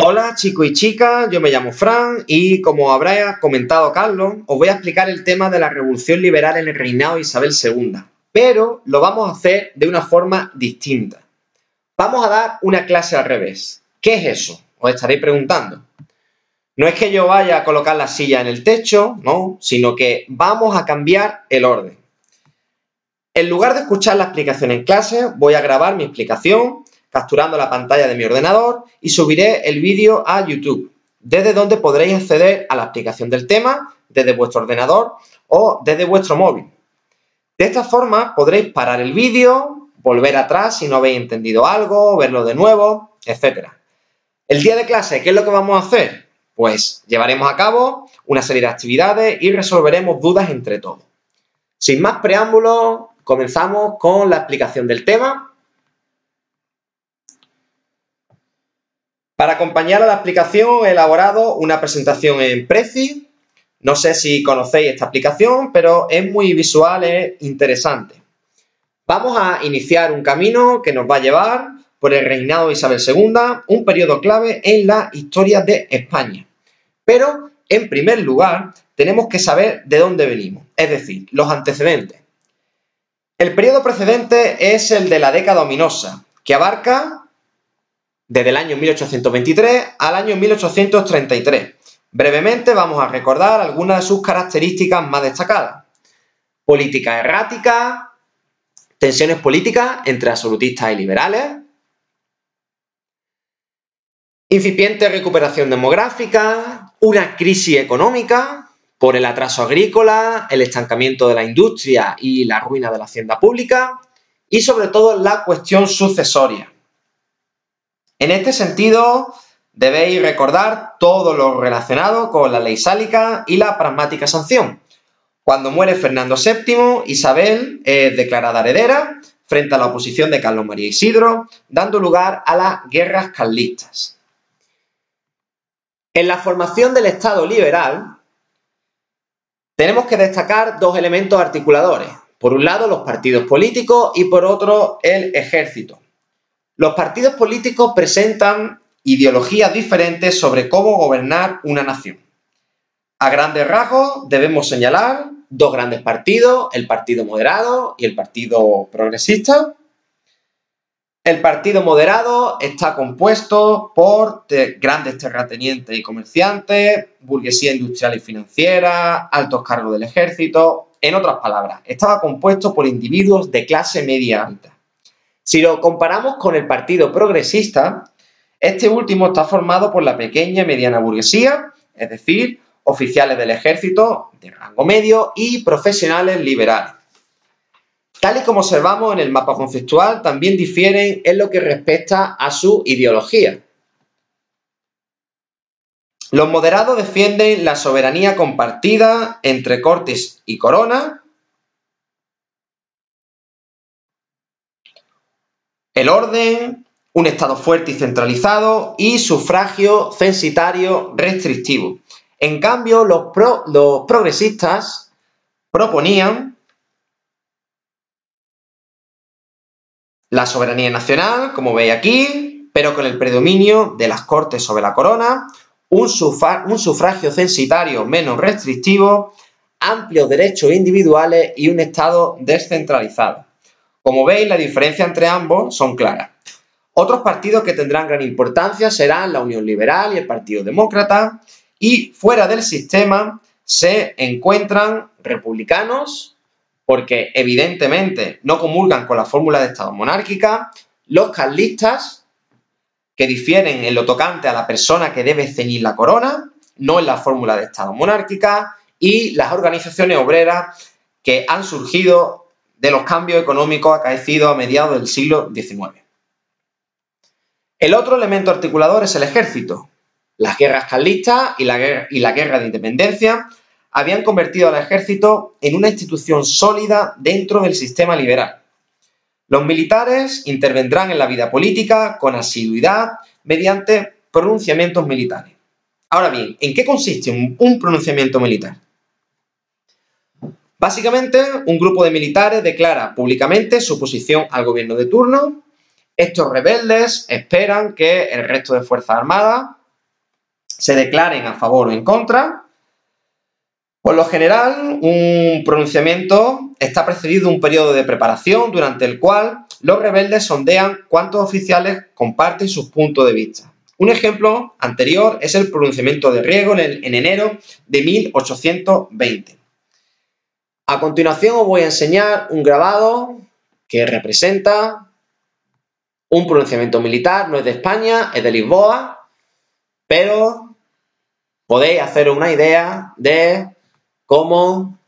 Hola chicos y chicas, yo me llamo Fran y como habrá comentado Carlos, os voy a explicar el tema de la revolución liberal en el reinado de Isabel II, pero lo vamos a hacer de una forma distinta. Vamos a dar una clase al revés. ¿Qué es eso? Os estaréis preguntando. No es que yo vaya a colocar la silla en el techo, no, sino que vamos a cambiar el orden. En lugar de escuchar la explicación en clase, voy a grabar mi explicación capturando la pantalla de mi ordenador y subiré el vídeo a YouTube, desde donde podréis acceder a la explicación del tema desde vuestro ordenador o desde vuestro móvil. De esta forma podréis parar el vídeo, volver atrás si no habéis entendido algo, verlo de nuevo, etc. El día de clase, ¿qué es lo que vamos a hacer? Pues llevaremos a cabo una serie de actividades y resolveremos dudas entre todos. Sin más preámbulos, comenzamos con la explicación del tema. Para acompañar a la explicación he elaborado una presentación en Prezi. No sé si conocéis esta aplicación, pero es muy visual e interesante. Vamos a iniciar un camino que nos va a llevar por el reinado de Isabel II, un periodo clave en la historia de España. Pero, en primer lugar, tenemos que saber de dónde venimos, es decir, los antecedentes. El periodo precedente es el de la década ominosa, que abarca desde el año 1823 al año 1833. Brevemente vamos a recordar algunas de sus características más destacadas. Política errática, tensiones políticas entre absolutistas y liberales, incipiente recuperación demográfica, una crisis económica por el atraso agrícola, el estancamiento de la industria y la ruina de la hacienda pública y sobre todo la cuestión sucesoria. En este sentido, debéis recordar todo lo relacionado con la ley sálica y la pragmática sanción. Cuando muere Fernando VII, Isabel es declarada heredera frente a la oposición de Carlos María Isidro, dando lugar a las guerras carlistas. En la formación del Estado liberal, tenemos que destacar dos elementos articuladores. Por un lado, los partidos políticos y por otro, el ejército. Los partidos políticos presentan ideologías diferentes sobre cómo gobernar una nación. A grandes rasgos debemos señalar dos grandes partidos, el Partido Moderado y el Partido Progresista. El Partido Moderado está compuesto por grandes terratenientes y comerciantes, burguesía industrial y financiera, altos cargos del ejército. En otras palabras, estaba compuesto por individuos de clase media alta. Si lo comparamos con el Partido Progresista, este último está formado por la pequeña y mediana burguesía, es decir, oficiales del ejército de rango medio y profesionales liberales. Tal y como observamos en el mapa conceptual, también difieren en lo que respecta a su ideología. Los moderados defienden la soberanía compartida entre cortes y corona, el orden, un Estado fuerte y centralizado y sufragio censitario restrictivo. En cambio, los progresistas proponían la soberanía nacional, como veis aquí, pero con el predominio de las cortes sobre la corona, un sufragio censitario menos restrictivo, amplios derechos individuales y un Estado descentralizado. Como veis, las diferencias entre ambos son claras. Otros partidos que tendrán gran importancia serán la Unión Liberal y el Partido Demócrata, y fuera del sistema se encuentran republicanos, porque evidentemente no comulgan con la fórmula de Estado monárquica, los carlistas, que difieren en lo tocante a la persona que debe ceñir la corona, no en la fórmula de Estado monárquica, y las organizaciones obreras que han surgido de los cambios económicos acaecidos a mediados del siglo XIX. El otro elemento articulador es el ejército. Las guerras carlistas y la guerra de independencia habían convertido al ejército en una institución sólida dentro del sistema liberal. Los militares intervendrán en la vida política con asiduidad mediante pronunciamientos militares. Ahora bien, ¿en qué consiste un pronunciamiento militar? Básicamente, un grupo de militares declara públicamente su oposición al gobierno de turno. Estos rebeldes esperan que el resto de Fuerzas Armadas se declaren a favor o en contra. Por lo general, un pronunciamiento está precedido de un periodo de preparación durante el cual los rebeldes sondean cuántos oficiales comparten sus puntos de vista. Un ejemplo anterior es el pronunciamiento de Riego en enero de 1820. A continuación os voy a enseñar un grabado que representa un pronunciamiento militar, no es de España, es de Lisboa, pero podéis haceros una idea de cómo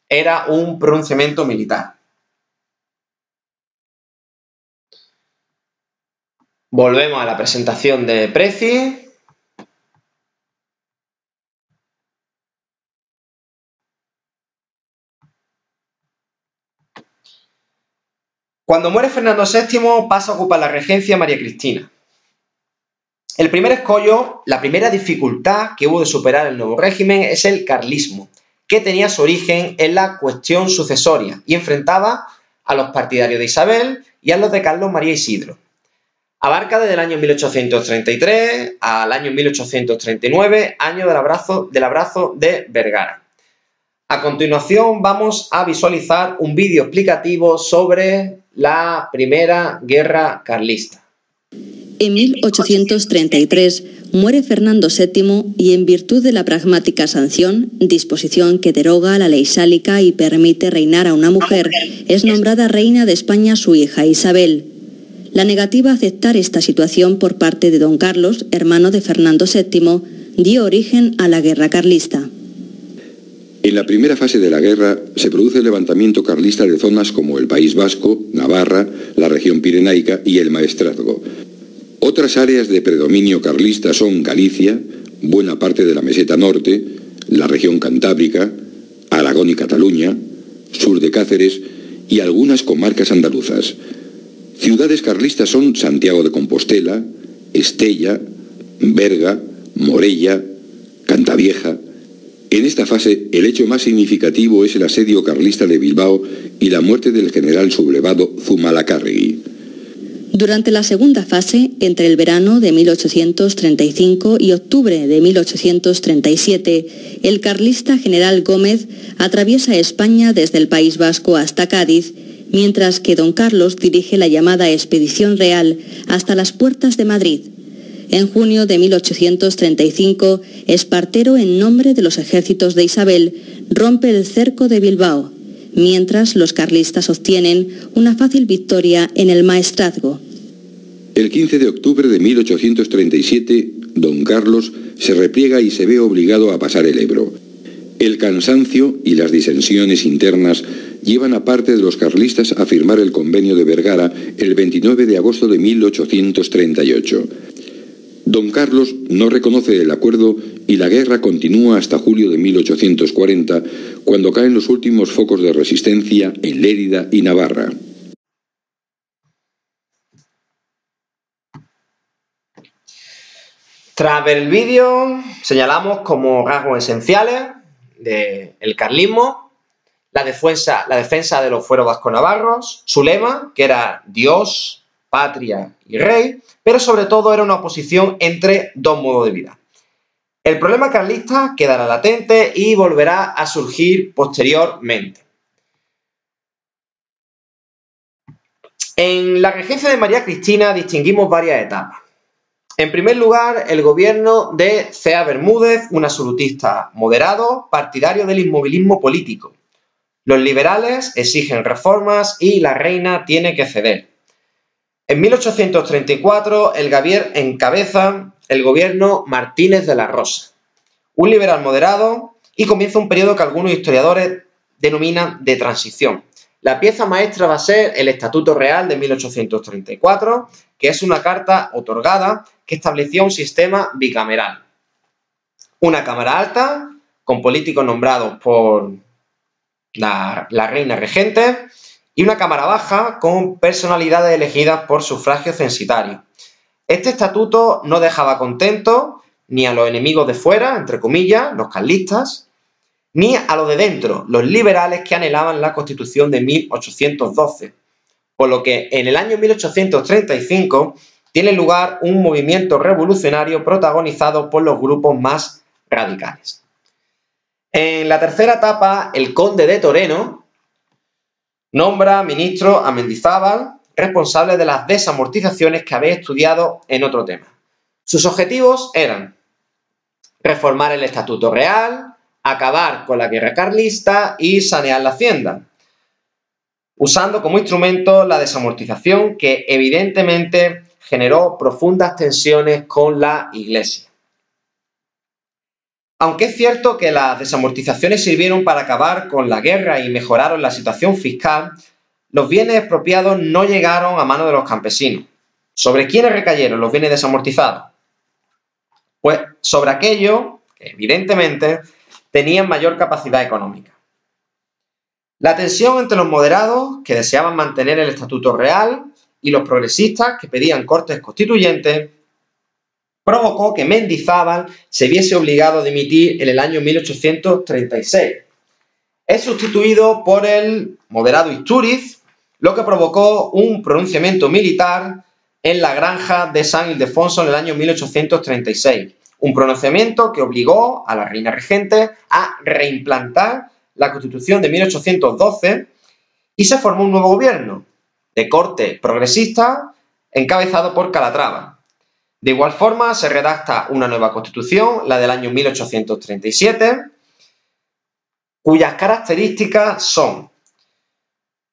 era un pronunciamiento militar. Volvemos a la presentación de Preci. Cuando muere Fernando VII pasa a ocupar la regencia María Cristina. El primer escollo, la primera dificultad que hubo de superar el nuevo régimen es el carlismo, que tenía su origen en la cuestión sucesoria y enfrentaba a los partidarios de Isabel y a los de Carlos María Isidro. Abarca desde el año 1833 al año 1839, año del abrazo de Vergara. A continuación vamos a visualizar un vídeo explicativo sobre la Primera Guerra Carlista. En 1833 muere Fernando VII y en virtud de la pragmática sanción, disposición que deroga la ley sálica y permite reinar a una mujer, es nombrada reina de España su hija Isabel. La negativa a aceptar esta situación por parte de don Carlos, hermano de Fernando VII, dio origen a la Guerra Carlista. En la primera fase de la guerra se produce el levantamiento carlista de zonas como el País Vasco, Navarra, la región pirenaica y el Maestrazgo. Otras áreas de predominio carlista son Galicia, buena parte de la meseta norte, la región cantábrica, Aragón y Cataluña, sur de Cáceres y algunas comarcas andaluzas. Ciudades carlistas son Santiago de Compostela, Estella, Berga, Morella, Cantavieja. En esta fase, el hecho más significativo es el asedio carlista de Bilbao y la muerte del general sublevado Zumalacárregui. Durante la segunda fase, entre el verano de 1835 y octubre de 1837, el carlista general Gómez atraviesa España desde el País Vasco hasta Cádiz, mientras que don Carlos dirige la llamada Expedición Real hasta las puertas de Madrid. En junio de 1835, Espartero, en nombre de los ejércitos de Isabel, rompe el cerco de Bilbao, mientras los carlistas obtienen una fácil victoria en el Maestrazgo. El 15 de octubre de 1837, don Carlos se repliega y se ve obligado a pasar el Ebro. El cansancio y las disensiones internas llevan a parte de los carlistas a firmar el convenio de Vergara el 29 de agosto de 1838. Don Carlos no reconoce el acuerdo y la guerra continúa hasta julio de 1840, cuando caen los últimos focos de resistencia en Lérida y Navarra. Tras ver el vídeo, señalamos como rasgos esenciales del carlismo la defensa de los fueros vasco-navarros, su lema, que era Dios, patria y rey, pero sobre todo era una oposición entre dos modos de vida. El problema carlista quedará latente y volverá a surgir posteriormente. En la regencia de María Cristina distinguimos varias etapas. En primer lugar, el gobierno de C.A. Bermúdez, un absolutista moderado, partidario del inmovilismo político. Los liberales exigen reformas y la reina tiene que ceder. En 1834, el Gavier encabeza el gobierno Martínez de la Rosa, un liberal moderado, y comienza un periodo que algunos historiadores denominan de transición. La pieza maestra va a ser el Estatuto Real de 1834, que es una carta otorgada que establecía un sistema bicameral. Una Cámara Alta, con políticos nombrados por la reina regente, y una Cámara Baja con personalidades elegidas por sufragio censitario. Este estatuto no dejaba contento ni a los enemigos de fuera, entre comillas, los carlistas, ni a los de dentro, los liberales que anhelaban la Constitución de 1812. Por lo que en el año 1835 tiene lugar un movimiento revolucionario protagonizado por los grupos más radicales. En la tercera etapa, el conde de Toreno nombra ministro a Mendizábal, responsable de las desamortizaciones que habéis estudiado en otro tema. Sus objetivos eran reformar el Estatuto Real, acabar con la guerra carlista y sanear la hacienda, usando como instrumento la desamortización, que evidentemente generó profundas tensiones con la Iglesia. Aunque es cierto que las desamortizaciones sirvieron para acabar con la guerra y mejoraron la situación fiscal, los bienes expropiados no llegaron a manos de los campesinos. ¿Sobre quiénes recayeron los bienes desamortizados? Pues sobre aquellos que evidentemente tenían mayor capacidad económica. La tensión entre los moderados, que deseaban mantener el Estatuto Real, y los progresistas, que pedían cortes constituyentes, provocó que Mendizábal se viese obligado a dimitir en el año 1836. Es sustituido por el moderado Istúriz, lo que provocó un pronunciamiento militar en la granja de San Ildefonso en el año 1836. Un pronunciamiento que obligó a la reina regente a reimplantar la Constitución de 1812 y se formó un nuevo gobierno de corte progresista encabezado por Calatrava. De igual forma, se redacta una nueva Constitución, la del año 1837, cuyas características son: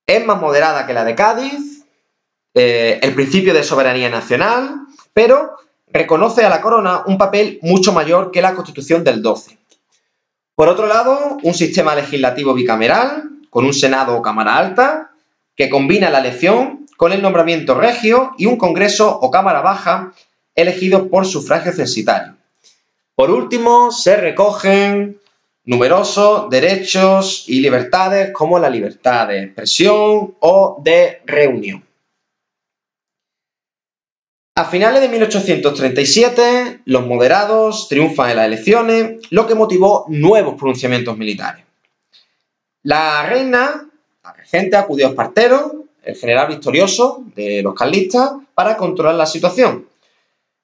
es más moderada que la de Cádiz, el principio de soberanía nacional, pero reconoce a la corona un papel mucho mayor que la Constitución del 12. Por otro lado, un sistema legislativo bicameral, con un Senado o Cámara Alta, que combina la elección con el nombramiento regio, y un Congreso o Cámara Baja, elegido por sufragio censitario. Por último, se recogen numerosos derechos y libertades, como la libertad de expresión o de reunión. A finales de 1837, los moderados triunfan en las elecciones, lo que motivó nuevos pronunciamientos militares. La reina, la regente, acudió a Espartero, el general victorioso de los carlistas, para controlar la situación.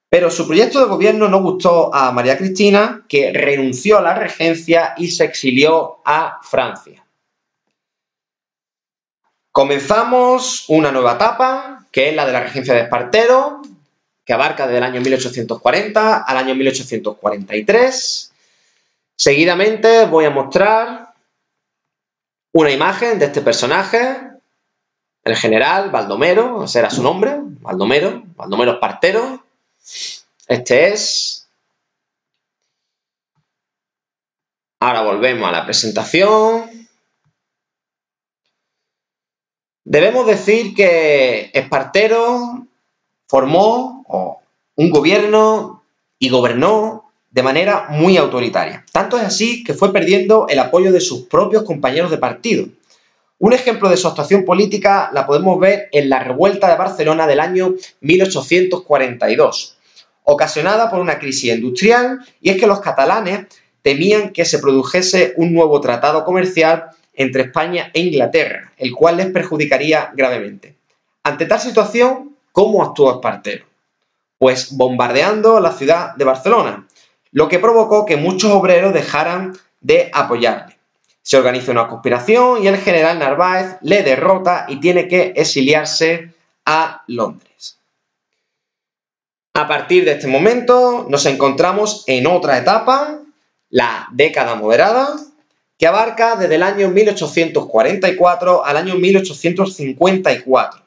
Pero su proyecto de gobierno no gustó a María Cristina, que renunció a la regencia y se exilió a Francia. Comenzamos una nueva etapa, que es la de la regencia de Espartero, que abarca desde el año 1840 al año 1843. Seguidamente voy a mostrar una imagen de este personaje, el general Baldomero, ese era su nombre, Baldomero Espartero. Este es. Ahora volvemos a la presentación. Debemos decir que Espartero formó un gobierno y gobernó de manera muy autoritaria. Tanto es así que fue perdiendo el apoyo de sus propios compañeros de partido. Un ejemplo de su actuación política la podemos ver en la revuelta de Barcelona del año 1842, ocasionada por una crisis industrial, y es que los catalanes temían que se produjese un nuevo tratado comercial entre España e Inglaterra, el cual les perjudicaría gravemente. Ante tal situación, ¿cómo actuó Espartero? Pues bombardeando la ciudad de Barcelona, lo que provocó que muchos obreros dejaran de apoyarle. Se organiza una conspiración y el general Narváez le derrota y tiene que exiliarse a Londres. A partir de este momento nos encontramos en otra etapa, la década moderada, que abarca desde el año 1844 al año 1854.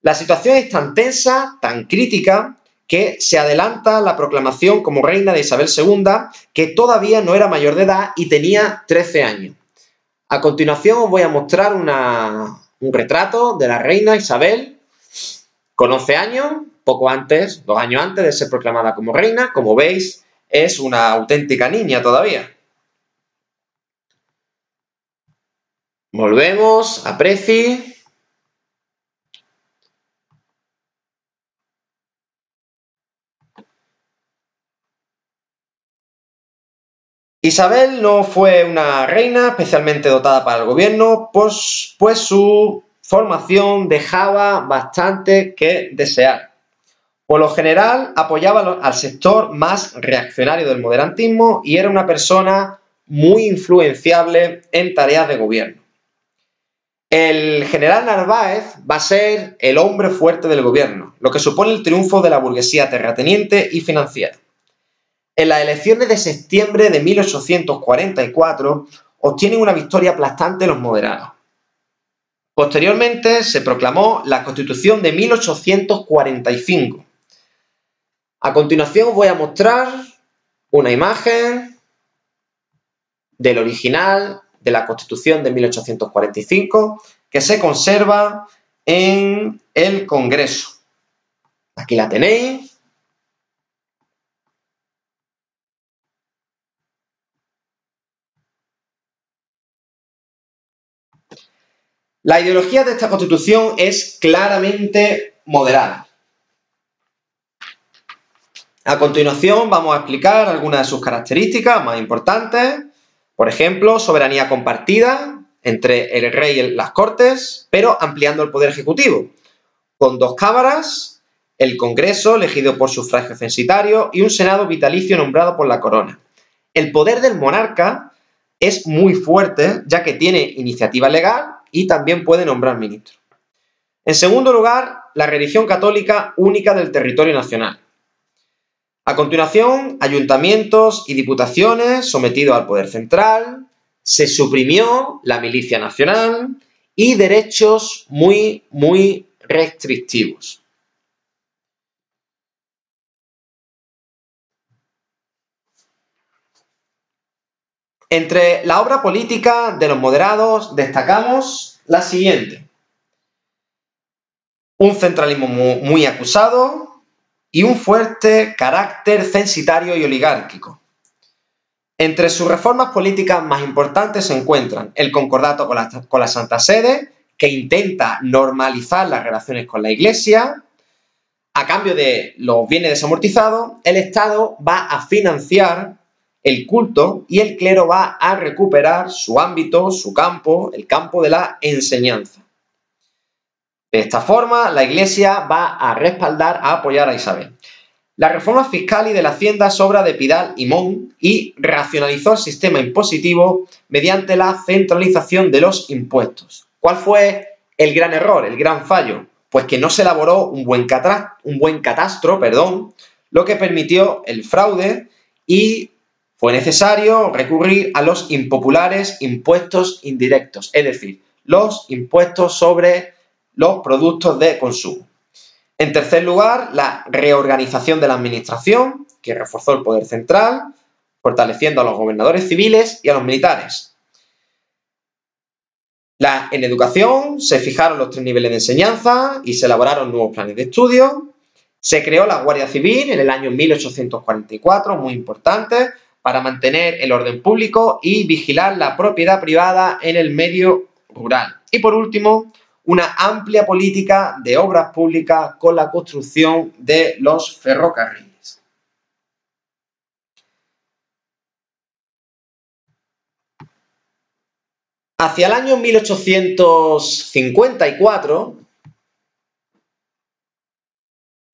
La situación es tan tensa, tan crítica, que se adelanta la proclamación como reina de Isabel II, que todavía no era mayor de edad y tenía 13 años. A continuación os voy a mostrar un retrato de la reina Isabel con 11 años, poco antes, 2 años antes de ser proclamada como reina. Como veis, es una auténtica niña todavía. Volvemos a Preci. Isabel no fue una reina especialmente dotada para el gobierno, pues su formación dejaba bastante que desear. Por lo general apoyaba al sector más reaccionario del moderantismo y era una persona muy influenciable en tareas de gobierno. El general Narváez va a ser el hombre fuerte del gobierno, lo que supone el triunfo de la burguesía terrateniente y financiera. En las elecciones de septiembre de 1844 obtienen una victoria aplastante los moderados. Posteriormente se proclamó la Constitución de 1845. A continuación os voy a mostrar una imagen del original de la Constitución de 1845 que se conserva en el Congreso. Aquí la tenéis. La ideología de esta Constitución es claramente moderada. A continuación vamos a explicar algunas de sus características más importantes. Por ejemplo, soberanía compartida entre el rey y las Cortes, pero ampliando el poder ejecutivo, con 2 cámaras, el Congreso, elegido por sufragio censitario, y un Senado vitalicio nombrado por la corona. El poder del monarca es muy fuerte, ya que tiene iniciativa legal y también puede nombrar ministros. En segundo lugar, la religión católica única del territorio nacional. A continuación, ayuntamientos y diputaciones sometidos al poder central, se suprimió la milicia nacional y derechos muy restrictivos. Entre la obra política de los moderados destacamos la siguiente: un centralismo muy acusado y un fuerte carácter censitario y oligárquico. Entre sus reformas políticas más importantes se encuentran el concordato con la Santa Sede, que intenta normalizar las relaciones con la Iglesia. A cambio de los bienes desamortizados, el Estado va a financiar el culto y el clero va a recuperar su ámbito, su campo, el campo de la enseñanza. De esta forma, la Iglesia va a respaldar, a apoyar a Isabel. La reforma fiscal y de la Hacienda es obra de Pidal y Montt y racionalizó el sistema impositivo mediante la centralización de los impuestos. ¿Cuál fue el gran error, el gran fallo? Pues que no se elaboró un buen catastro, lo que permitió el fraude y fue necesario recurrir a los impopulares impuestos indirectos, es decir, los impuestos sobre los productos de consumo. En tercer lugar, la reorganización de la administración, que reforzó el poder central, fortaleciendo a los gobernadores civiles y a los militares. En educación se fijaron los 3 niveles de enseñanza y se elaboraron nuevos planes de estudio. Se creó la Guardia Civil en el año 1844, muy importante, para mantener el orden público y vigilar la propiedad privada en el medio rural. Y por último, una amplia política de obras públicas con la construcción de los ferrocarriles. Hacia el año 1854,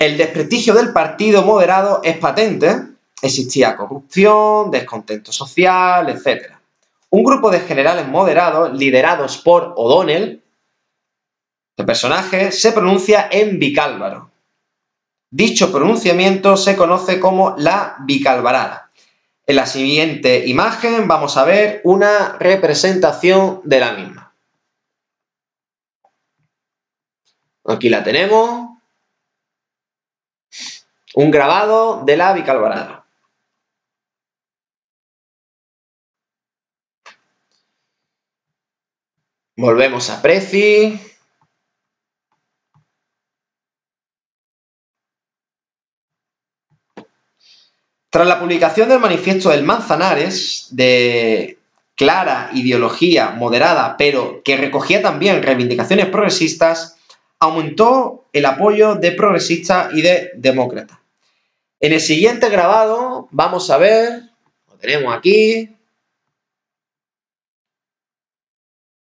el desprestigio del partido moderado es patente. Existía corrupción, descontento social, etc. Un grupo de generales moderados, liderados por O'Donnell, este personaje, se pronuncia en bicálvaro. Dicho pronunciamiento se conoce como la bicalvarada. En la siguiente imagen vamos a ver una representación de la misma. Aquí la tenemos. Un grabado de la bicalvarada. Volvemos a Preci. Tras la publicación del manifiesto del Manzanares, de clara ideología moderada, pero que recogía también reivindicaciones progresistas, aumentó el apoyo de progresistas y de demócratas. En el siguiente grabado vamos a ver, lo tenemos aquí,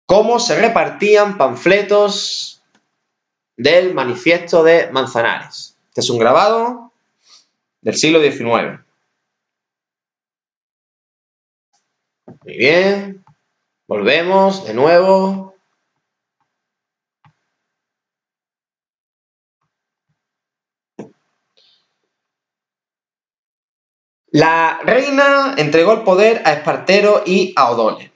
cómo se repartían panfletos del manifiesto de Manzanares. Este es un grabado del siglo XIX. Muy bien. Volvemos de nuevo. La reina entregó el poder a Espartero y a O'Donnell.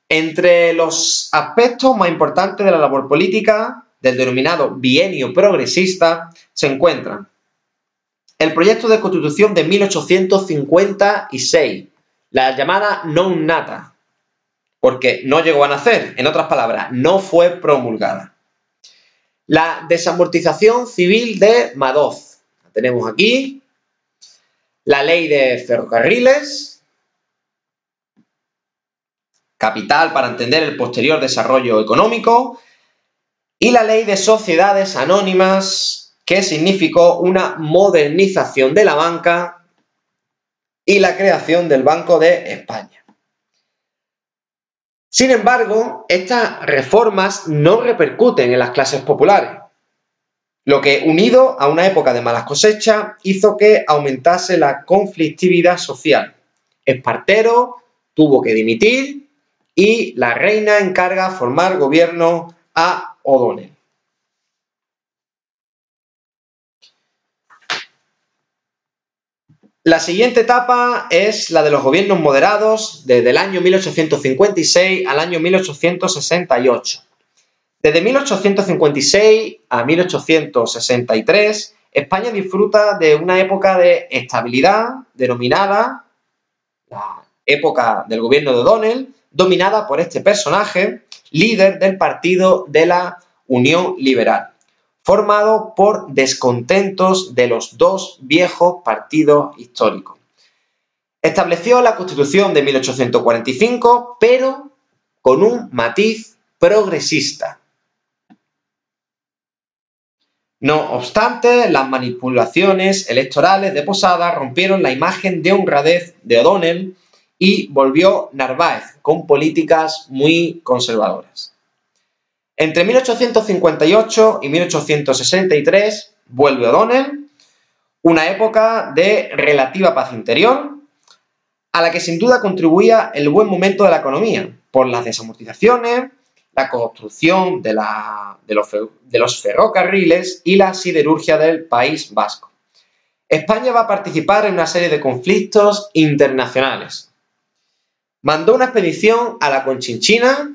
Entre los aspectos más importantes de la labor política del denominado bienio progresista se encuentran el proyecto de Constitución de 1856, la llamada non nata, porque no llegó a nacer, en otras palabras, no fue promulgada. La desamortización civil de Madoz, la tenemos aquí. La ley de ferrocarriles, capital para entender el posterior desarrollo económico, y la ley de sociedades anónimas, que significó una modernización de la banca y la creación del Banco de España. Sin embargo, estas reformas no repercuten en las clases populares, lo que, unido a una época de malas cosechas, hizo que aumentase la conflictividad social. Espartero tuvo que dimitir y la reina encarga formar gobierno a O'Donnell. La siguiente etapa es la de los gobiernos moderados desde el año 1856 al año 1868. Desde 1856 a 1863, España disfruta de una época de estabilidad denominada la época del gobierno de O'Donnell, dominada por este personaje, líder del Partido de la Unión Liberal, formado por descontentos de los dos viejos partidos históricos. Estableció la Constitución de 1845, pero con un matiz progresista. No obstante, las manipulaciones electorales de Posada rompieron la imagen de honradez de O'Donnell y volvió Narváez con políticas muy conservadoras. Entre 1858 y 1863 vuelve O'Donnell, una época de relativa paz interior, a la que sin duda contribuía el buen momento de la economía, por las desamortizaciones, la construcción de los ferrocarriles y la siderurgia del País Vasco. España va a participar en una serie de conflictos internacionales. Mandó una expedición a la Conchinchina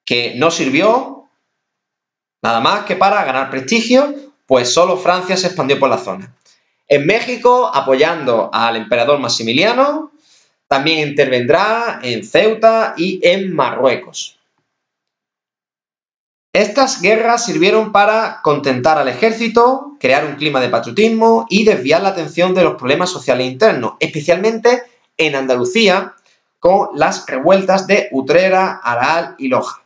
que no sirvió nada más que para ganar prestigio, pues solo Francia se expandió por la zona. En México, apoyando al emperador Maximiliano, también intervendrá en Ceuta y en Marruecos. Estas guerras sirvieron para contentar al ejército, crear un clima de patriotismo y desviar la atención de los problemas sociales internos, especialmente en Andalucía, con las revueltas de Utrera, Aral y Loja.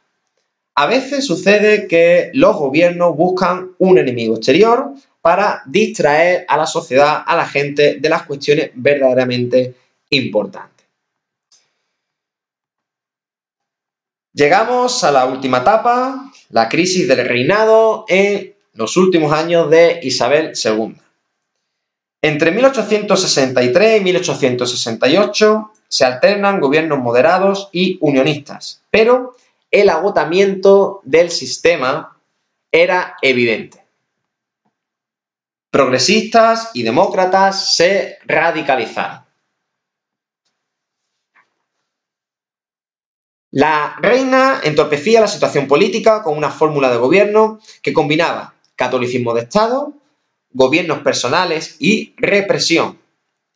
A veces sucede que los gobiernos buscan un enemigo exterior para distraer a la sociedad, a la gente, de las cuestiones verdaderamente importantes. Llegamos a la última etapa, la crisis del reinado en los últimos años de Isabel II. Entre 1863 y 1868 se alternan gobiernos moderados y unionistas, pero el agotamiento del sistema era evidente. Progresistas y demócratas se radicalizaron. La reina entorpecía la situación política con una fórmula de gobierno que combinaba catolicismo de Estado, gobiernos personales y represión.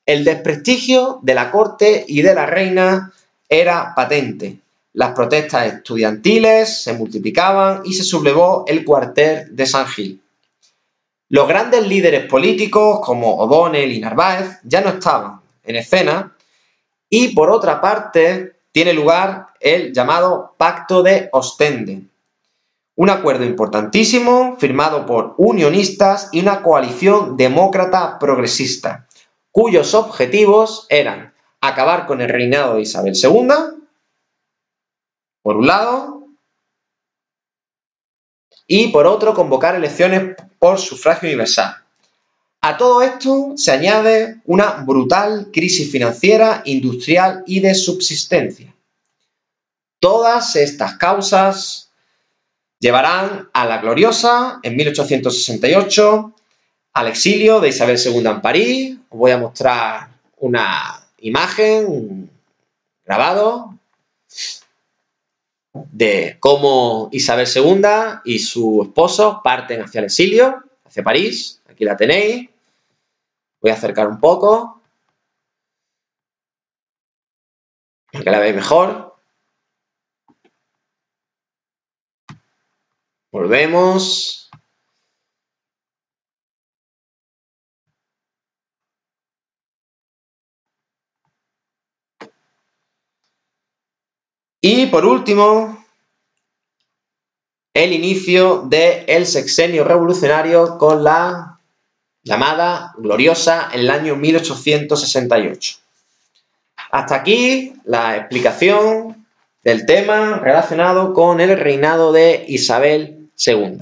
El desprestigio de la corte y de la reina era patente. Las protestas estudiantiles se multiplicaban y se sublevó el cuartel de San Gil. Los grandes líderes políticos como O'Donnell y Narváez ya no estaban en escena y, por otra parte, tiene lugar el llamado Pacto de Ostende, un acuerdo importantísimo firmado por unionistas y una coalición demócrata progresista, cuyos objetivos eran acabar con el reinado de Isabel II, por un lado, y por otro convocar elecciones por sufragio universal. A todo esto se añade una brutal crisis financiera, industrial y de subsistencia. Todas estas causas llevarán a la gloriosa, en 1868, al exilio de Isabel II en París. Os voy a mostrar una imagen, un grabado de cómo Isabel II y su esposo parten hacia el exilio, hacia París. Aquí la tenéis. Voy a acercar un poco para que la veáis mejor. Volvemos. Y por último, el inicio del sexenio revolucionario con la llamada gloriosa en el año 1868. Hasta aquí la explicación del tema relacionado con el reinado de Isabel II.